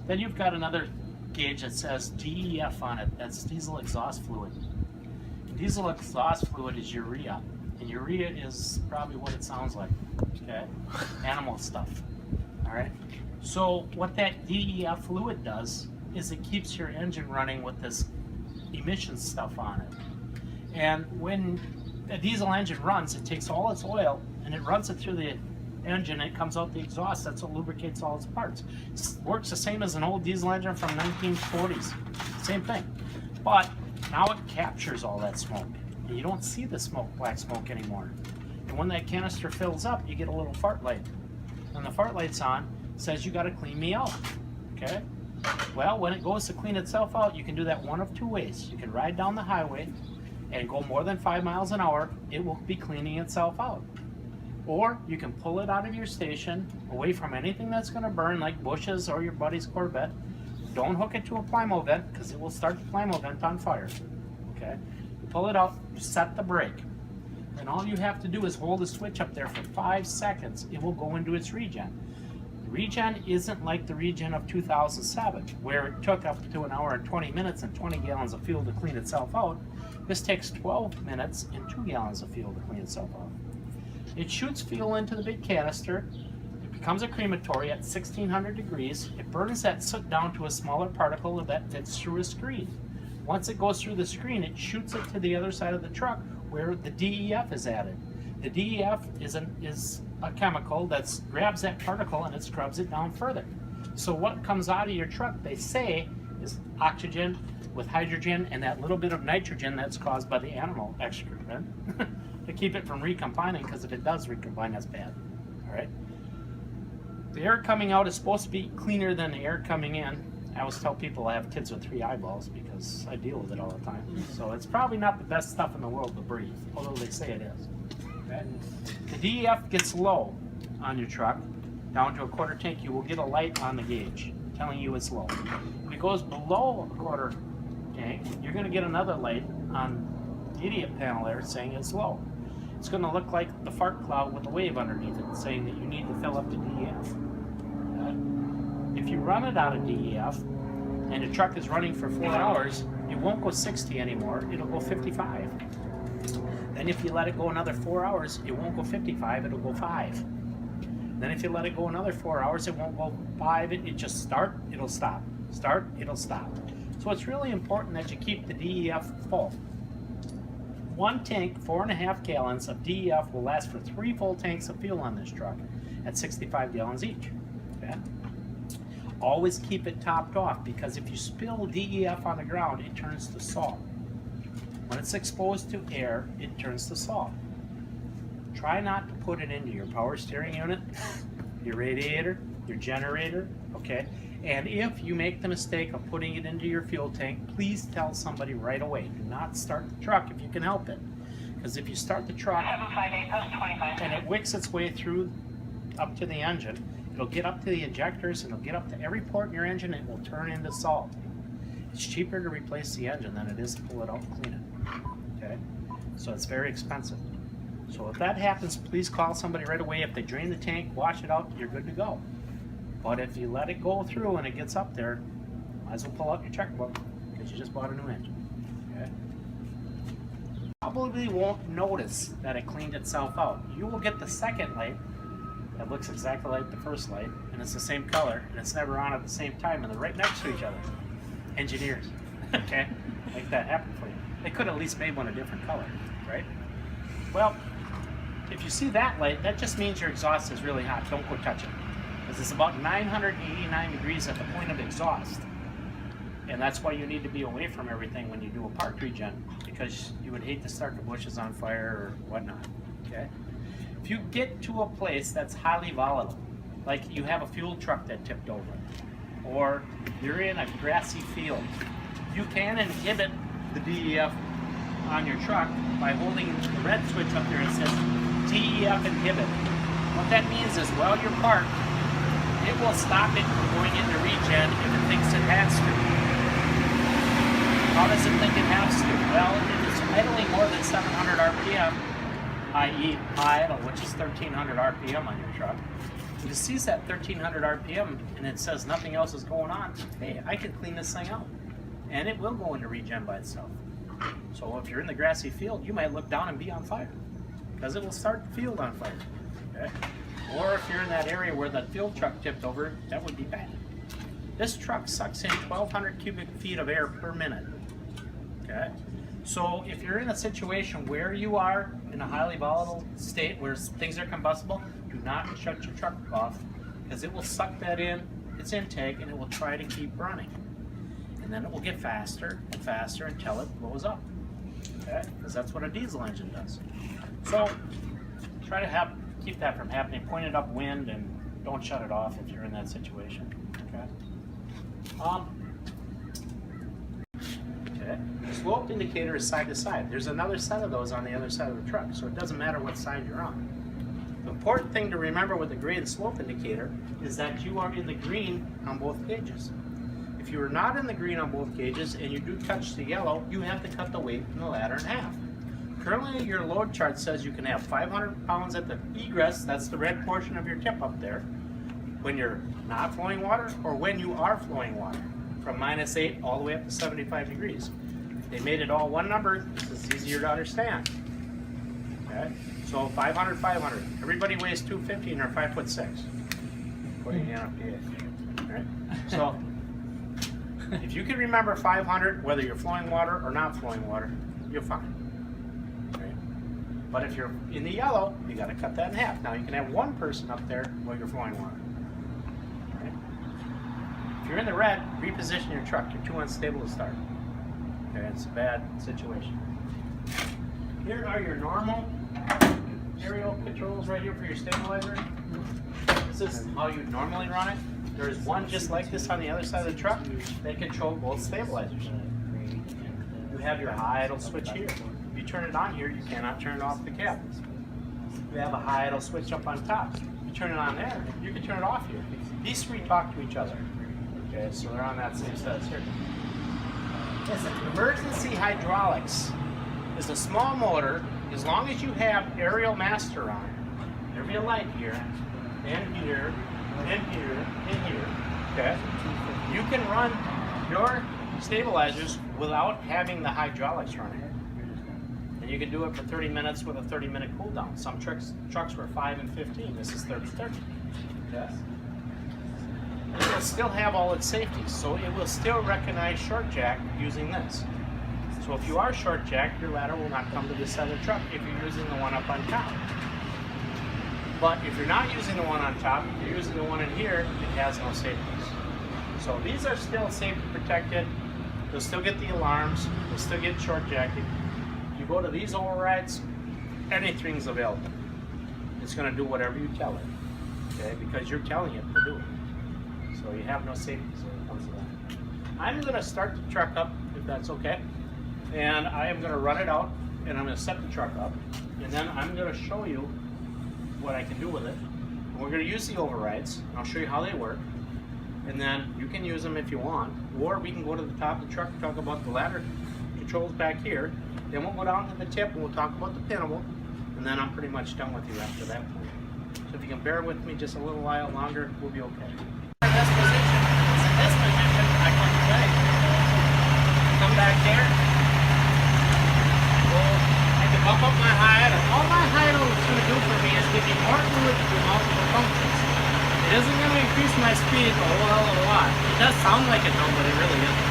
Then you've got another gauge that says DEF on it. That's diesel exhaust fluid. Diesel exhaust fluid is urea, and urea is probably what it sounds like, okay? Animal stuff, all right? So what that DEF fluid does is it keeps your engine running with this emission stuff on it. And when a diesel engine runs, it takes all its oil and it runs it through the engine, and it comes out the exhaust. That's what lubricates all its parts. It works the same as an old diesel engine from 1940s. Same thing. But now it captures all that smoke. And you don't see the smoke, black smoke anymore. And when that canister fills up, you get a little fart light. And the fart light's on, it says you gotta clean me out, okay? Well, when it goes to clean itself out, you can do that one of two ways. You can ride down the highway and go more than 5 miles an hour, it will be cleaning itself out. Or you can pull it out of your station, away from anything that's gonna burn, like bushes or your buddy's Corvette. Don't hook it to a Plimo vent, because it will start the Plimo vent on fire, okay? You pull it out, you set the brake. And all you have to do is hold the switch up there for 5 seconds. It will go into its regen. Regen isn't like the regen of 2007, where it took up to 1 hour and 20 minutes and 20 gallons of fuel to clean itself out. This takes 12 minutes and 2 gallons of fuel to clean itself out. It shoots fuel into the big canister. It becomes a crematory at 1600 degrees. It burns that soot down to a smaller particle that fits through a screen. Once it goes through the screen, it shoots it to the other side of the truck where the DEF is added. The DEF is a chemical that grabs that particle and it scrubs it down further. So what comes out of your truck, they say, is oxygen with hydrogen and that little bit of nitrogen that's caused by the animal excrement to keep it from recombining, because if it does recombine, that's bad. All right. The air coming out is supposed to be cleaner than the air coming in. I always tell people I have kids with 3 eyeballs because I deal with it all the time. So it's probably not the best stuff in the world to breathe, although they say it is. Okay. The DEF gets low on your truck, down to a quarter tank, you will get a light on the gauge telling you it's low. If it goes below a quarter tank, you're going to get another light on the idiot panel there saying it's low. It's going to look like the fart cloud with a wave underneath it saying that you need to fill up the DEF. If you run it out of DEF and the truck is running for 4 hours, it won't go 60 anymore, it'll go 55. Then if you let it go another 4 hours, it won't go 55, it'll go 5. Then if you let it go another 4 hours, it won't go 5, it just start, it'll stop. Start, it'll stop. So it's really important that you keep the DEF full. 1 tank, 4.5 gallons of DEF will last for 3 full tanks of fuel on this truck at 65 gallons each. Okay? Always keep it topped off, because if you spill DEF on the ground, it turns to salt. When it's exposed to air, it turns to salt. Try not to put it into your power steering unit, your radiator, your generator, okay? And if you make the mistake of putting it into your fuel tank, please tell somebody right away. Do not start the truck if you can help it. Because if you start the truck and it wicks its way through up to the engine, it'll get up to the injectors and it'll get up to every port in your engine and it will turn into salt. It's cheaper to replace the engine than it is to pull it out and clean it. Okay? So it's very expensive. So if that happens, please call somebody right away. If they drain the tank, wash it out, you're good to go. But if you let it go through and it gets up there, might as well pull out your checkbook because you just bought a new engine. Okay? Probably won't notice that it cleaned itself out. You will get the second light that looks exactly like the first light, and it's the same color, and it's never on at the same time, and they're right next to each other. Engineers, okay? Make that happen for you. They could at least made one a different color, right? Well, if you see that light, that just means your exhaust is really hot. Don't go touch it. Because it's about 989 degrees at the point of exhaust. And that's why you need to be away from everything when you do a part regen, because you would hate to start the bushes on fire or whatnot, okay? If you get to a place that's highly volatile, like you have a fuel truck that tipped over, or you're in a grassy field, you can inhibit the DEF on your truck by holding the red switch up there that says DEF inhibit. What that means is while you're parked, it will stop it from going into regen if it thinks it has to. How does it think it has to? Well, if it's idling more than 700 RPM, i.e. idle, which is 1300 RPM on your truck, If it sees that 1300 RPM and it says nothing else is going on, hey, I can clean this thing out. And it will go into regen by itself. So if you're in the grassy field, you might look down and be on fire because it will start the field on fire. Okay? Or if you're in that area where that field truck tipped over, that would be bad. This truck sucks in 1,200 cubic feet of air per minute. Okay? So if you're in a situation where you are in a highly volatile state where things are combustible, do not shut your truck off because it will suck that in its intake and it will try to keep running. And then it will get faster and faster until it blows up. Okay? Because that's what a diesel engine does. So try to keep that from happening. Point it upwind and don't shut it off if you're in that situation. Okay? Okay. The slope indicator is side to side. There's another set of those on the other side of the truck, so it doesn't matter what side you're on. The important thing to remember with the grade and slope indicator is that you are in the green on both gauges. If you are not in the green on both gauges and you do touch the yellow, you have to cut the weight in the ladder in half. Currently, your load chart says you can have 500 pounds at the egress, that's the red portion of your tip up there, when you're not flowing water or when you are flowing water, from -8 all the way up to 75 degrees. If they made it all one number, this is easier to understand. Okay? So 500, 500. Everybody weighs 250 and they're 5'6". Put your hand up here. Right? So if you can remember 500, whether you're flowing water or not flowing water, you're fine. Okay? But if you're in the yellow, you got to cut that in half. Now you can have one person up there while you're flowing water. Okay? If you're in the red, reposition your truck. You're too unstable to start. Okay, it's a bad situation. Here are your normal aerial controls right here for your stabilizer. This is how you normally run it. There's one just like this on the other side of the truck that controls both stabilizers. You have your high idle switch here. If you turn it on here, you cannot turn it off the cab. You have a high idle switch up on top. You turn it on there, you can turn it off here. These three talk to each other. Okay, so they're on that same set here. Listen, emergency hydraulics is a small motor. As long as you have aerial master on it, there'll be a light here, and here, and here, and here. Okay? You can run your stabilizers without having the hydraulics running. And you can do it for 30 minutes with a 30-minute cool down. Some trucks were 5 and 15. This is 30-30. Yes? It will still have all its safeties, so it will still recognize short jack using this. So if you are short jack, your ladder will not come to this side of the truck if you're using the one up on top. But if you're not using the one on top, if you're using the one in here, it has no safeties. So these are still safety protected. You'll still get the alarms. You'll still get short jacking. If you go to these overrides, anything's available. It's going to do whatever you tell it, okay? Because you're telling it to do it. So you have no safeties when it comes to that. I'm going to start the truck up, if that's okay. And I am going to run it out, and I'm going to set the truck up. And then I'm going to show you what I can do with it. And we're going to use the overrides. And I'll show you how they work. And then you can use them if you want. Or we can go to the top of the truck and talk about the ladder controls back here. Then we'll go down to the tip and we'll talk about the pinnable. And then I'm pretty much done with you after that point. So if you can bear with me just a little while longer, we'll be okay. This position, in this position, I come back. Come back there. I can bump up my high idle. All my high idle is going to do for me is give me more fluid to do multiple functions. It isn't going to increase my speed a whole hell of a lot. It does sound like it though, but it really isn't.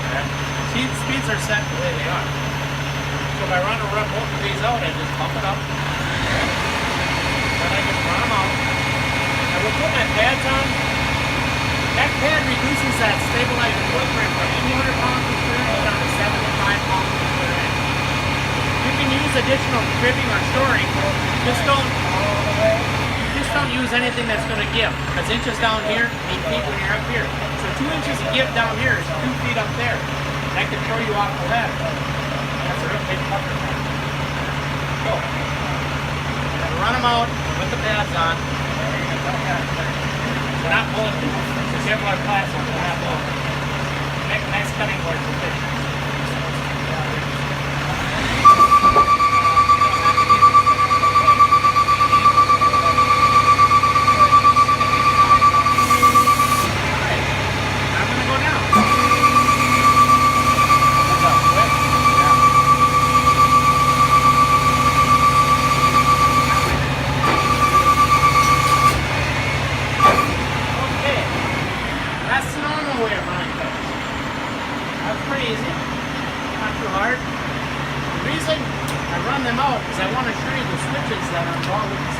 Okay? See, the speeds are set the way they are. So if I run both of these out, I just bump it up. Then I can run them out. I will put my pads on. That pad reduces that stabilizer footprint from 800 pounds per square inch down to 75 pounds per square inch. You can use additional cribbing or shoring. Just don't use anything that's going to give. Because inches down here mean feet when you're up here. So 2 inches of give down here is 2 feet up there. That can throw you off the ladder. That's a real big pucker pad. So, run them out with the pads on. We're not pulling. Careful our class on the half low. Make a nice cutting board for fish.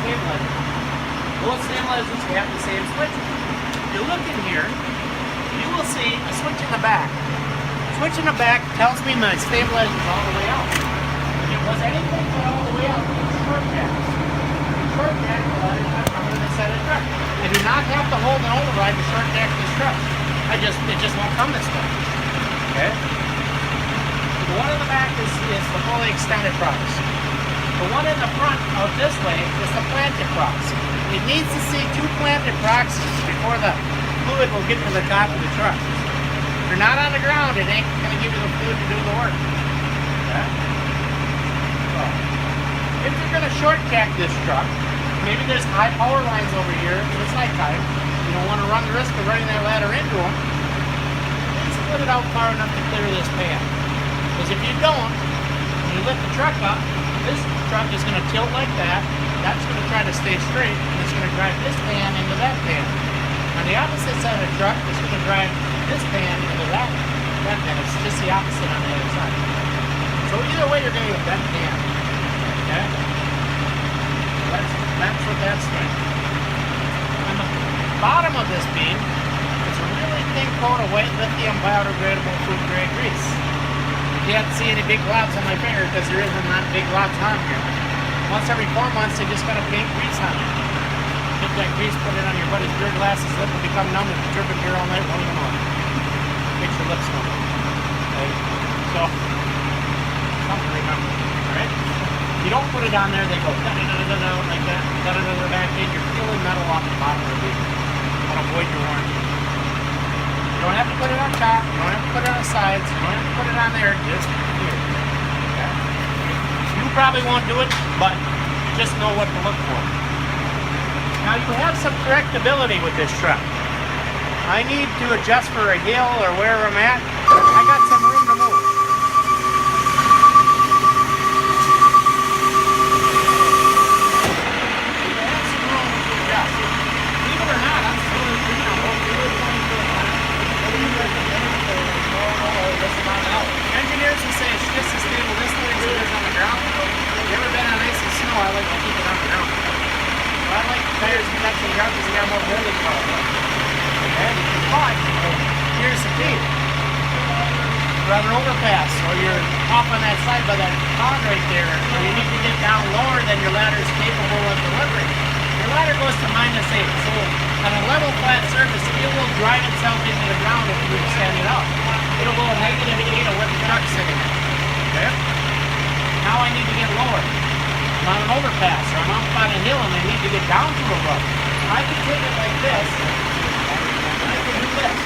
stabilizer. Both stabilizers have the same switch. If you look in here, you will see a switch in the back. The switch in the back tells me my stabilizer is all the way out. If it was anything but all the way out, it's short jack. Short jack on the side of the truck. I do not have to hold an override to short jack this truck. It just won't come this way. Okay? The one in the back is the fully extended cross. The one in the front of this way is the planted cross. It needs to see 2 planted crosses before the fluid will get to the top of the truck. If you're not on the ground, it ain't going to give you the fluid to do the work. Okay? So, if you're going to short jack this truck, maybe there's high power lines over here and it's nighttime. You don't want to run the risk of running that ladder into them. Please put it out far enough to clear this pan. Because if you don't, when you lift the truck up, this truck is going to tilt like that. That's going to try to stay straight, and it's going to drive this pan into that pan. On the opposite side of the truck, it's going to drive this pan into that pan. It's just the opposite on the other side. So either way, you're going to get a bent pan. Okay? That's what that's doing. On the bottom of this beam, it's a really thin coat of white lithium biodegradable food grade grease. You can't see any big globs on my finger because there isn't not big globs on here. Once every 4 months, they just got to paint grease on it. Get that grease, put it on your buddy's beer glasses, lip will become numb and dripping beer all night, won't even know it. Makes your lips numb. Okay? So, something to remember. Alright? You don't put it on there, they go da-da-da-da-da like that, da-da-da-da back in, you're peeling metal off the bottom of the beam. That'll avoid your warranty. You don't have to put it on top, you don't have to put it on the sides, you don't have to put it on there, just here. Okay? You probably won't do it, but just know what to look for. Now you have some correctability with this truck. I need to adjust for a hill or where I'm at. I got some room to move. Engineers will say it's just as stable this way as it is on the ground. If you've ever been on ice and snow, I like to keep it on the ground. So I like tires and touch the ground because they got more holding power. Okay? But here's the key. You're on an overpass, or you're off on that side by that pond right there, or you need to get down lower than your ladder is capable of delivering. Your ladder goes to -8. So on a level flat surface, it will drive itself into the ground if you stand it up. It'll go a -8 of where the truck's sitting at. Okay? Now I need to get lower. I'm on an overpass, or I'm up on a hill and I need to get down to a roof. I can take it like this, and I can do this.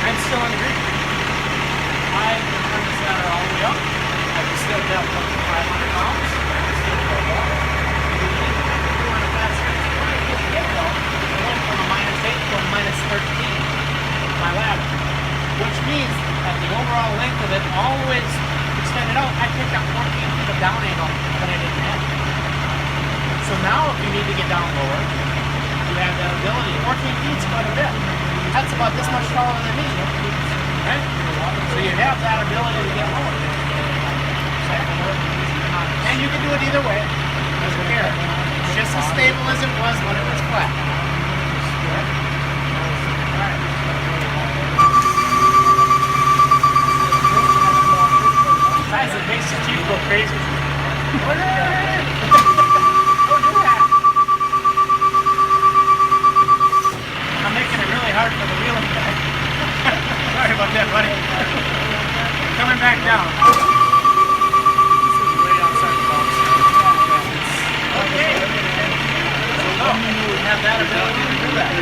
I'm still in green. I can turn this ladder all the way up. I can still get up to 500 pounds. I can still go up. Doing a fast surface. When I get though, I went from a -8 to a -13 with my ladder. Which means that the overall length of it always extended out. I picked up 14 feet of down angle when I didn't have it. So now if you need to get down lower, you have that ability. 14 feet is quite a bit. That's about this much taller than me, right? So you have that ability to get lower. And you can do it either way. Doesn't care. It's just as stable as it was when it was flat. Alright. Guys, it makes the Jeep go crazy. Don't do that. I'm making it really hard for the wheeling guy. Sorry about that, buddy. Coming back down. This is way outside the box. Okay. So, you have that ability to do that.